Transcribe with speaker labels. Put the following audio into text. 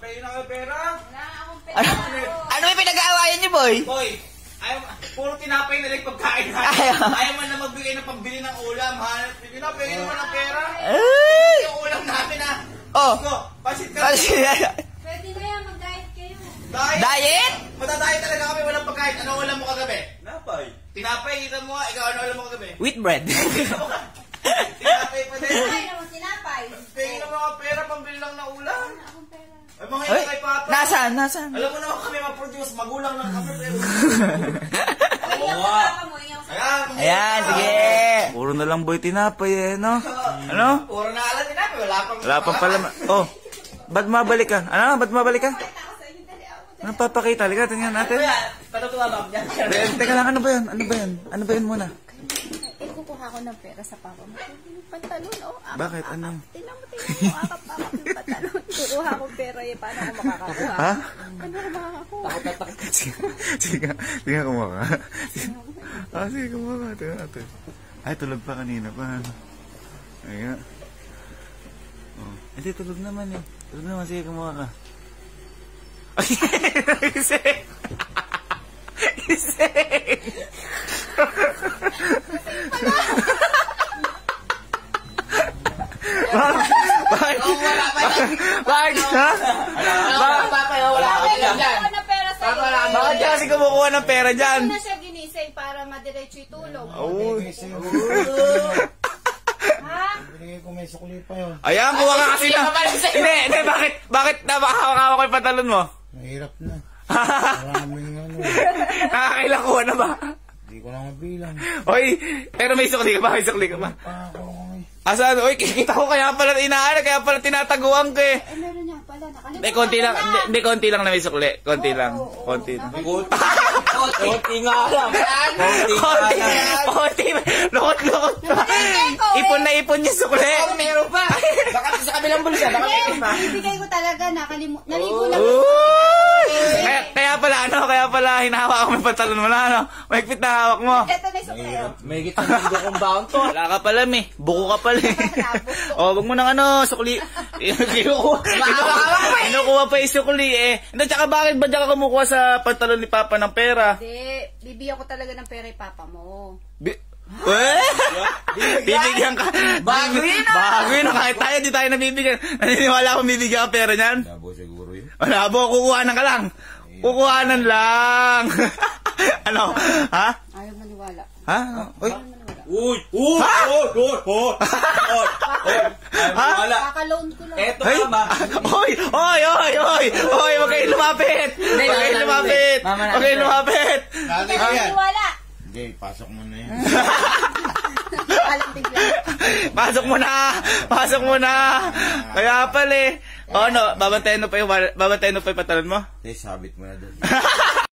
Speaker 1: Pahingin na kayo pera.
Speaker 2: Wala akong pera.
Speaker 3: Ano yung pinag-aawayan niyo, boy?
Speaker 1: Boy, puro tinapay na lang pagkain ha. Ayaw man na magbigay ng pambili ng ulam ha. Hindi na, pahingin naman ng pera.
Speaker 3: Ay!
Speaker 1: Yung ulam namin ha.
Speaker 3: Oh!
Speaker 1: Pasit ka.
Speaker 2: Pwede na yan, mag-diet kayo.
Speaker 3: Diet?
Speaker 1: Matatayo talaga kami, walang pagkain. Ano ulam mo kagabi?
Speaker 4: Napay.
Speaker 1: Tinapay, kita mo nga. Ikaw, ano ulam mo kagabi?
Speaker 3: Wheat bread.
Speaker 1: Tinapay pa din.
Speaker 2: Tinapay naman, tinapay.
Speaker 1: Pahingin naman mga pera, pambili lang ng ulam.
Speaker 2: Wala akong pera.
Speaker 1: Ay, mga
Speaker 3: Ay,
Speaker 1: ina kay Papa.
Speaker 3: nasaan? Nasaan?
Speaker 1: Alam mo naman kami ma-produce, magulang lang kami.
Speaker 2: Iyak sa papa mo, iyak sa papa.
Speaker 3: Ayan, sige. Puro na lang boy tinapay eh, no? Ano?
Speaker 1: Puro na alam tinapay,
Speaker 3: Wala pang pala. Oh, ba't mabalik ka? Ano? Ba't mabalik ka? Ano papakita? Halika, tingnan natin.
Speaker 1: Patutuwa ba?
Speaker 3: Teka lang, ano ba yun? Ano ba yun? Ano ba yun muna?
Speaker 2: Kukuha ko ng pera sa papa mo. Yung pantalon, oh.
Speaker 3: Bakit? Ano?
Speaker 2: Tingnan mo, akap-akap yung pantalon. Kukuha ko pera eh. Paano ako makakakuha?
Speaker 3: Ha?
Speaker 2: Paano ako makakakuha?
Speaker 3: Sige, sige kumuha ka. Ah, sige kumuha ka. Tingnan natin. Ay, tulog pa kanina pa. Ayan. Oh. Hindi, tulog naman eh. Tulog naman, sige kumuha ka. Ay, ising! Ising! Bakit? Bakit? Ha?
Speaker 1: Wala ka dyan.
Speaker 2: Kukuha ng pera sa iyo.
Speaker 3: Bakit kasi kumukuha ng pera dyan?
Speaker 2: Hindi na siya ginising para madiretso itulog.
Speaker 3: Uy.
Speaker 2: Ha?
Speaker 4: Binigay ko may sukli pa yun.
Speaker 3: Ayan, kuha ka kasi na. Hindi, bakit napakahawak ko yung pantalon mo?
Speaker 4: Mahirap na. Maraming ano.
Speaker 3: Nakakailang kuha na ba?
Speaker 4: Hindi ko na mabilang.
Speaker 3: Oy, pero may sukli ka ba? May sukli ka ba?
Speaker 4: Pa ako eh.
Speaker 3: Asan? Oy, kikita ko kaya pala inaano, kaya pala tinataguan ko eh.
Speaker 2: Eh, meron niya pala. Nakalimutan
Speaker 3: Hindi, konti lang.
Speaker 2: ko na.
Speaker 3: Hindi, konti lang na may sukli. Konti lang. Konti lang.
Speaker 4: Konti nga lang.
Speaker 3: Konti. Konti. Lukot-lukot pa. Ipon na ipon yung sukli.
Speaker 1: Meron pa. Baka sa kabilang bulsa, baka meron pa.
Speaker 2: Bibigay ko talaga. Naligo lang.
Speaker 3: Uy! Kaya pala hinahawa ko may pantalon mo na, ano? Mahigpit na hawak mo.
Speaker 2: Ito na yung suklayo.
Speaker 4: May gitna na kong baon to.
Speaker 3: Wala ka pala, me. Buko ka pala, eh. Oh, wag mo nang ano, sukli. Kinukuha pa yung sukli, eh. Hindi, tsaka bakit ba dyan ka kumukuha sa pantalon ni Papa ng pera?
Speaker 2: Hindi. Bibigyan ko talaga ng pera yung papa mo.
Speaker 3: Bibigyan ka. Bago yun. Kahit tayo, di tayo nabibigyan. Naniniwala akong bibigyan ka pera niyan?
Speaker 4: Labo siguro yun.
Speaker 3: Wala po, kukuhanan ka lang. Kukuhanan lang. Ano? Ha?
Speaker 2: Ayaw maniwala.
Speaker 3: Ha? Uy.
Speaker 2: Ayaw maniwala.
Speaker 4: Uy! Uy! Wala.
Speaker 2: Kaka-loan ko lang.
Speaker 4: Eto
Speaker 3: Ay!
Speaker 4: ba?
Speaker 3: Oy! Huwag kayong lumapit! Huwag kayong lumapit! Huwag kayong lumapit!
Speaker 2: Hindi ka maniwala.
Speaker 4: Hindi, pasok mo na yan.
Speaker 2: Alam bigla.
Speaker 3: Pasok mo na! Kaya pala eh. O ano, babantayan mo pa yung pantalon mo?
Speaker 4: Sabit mo na doon.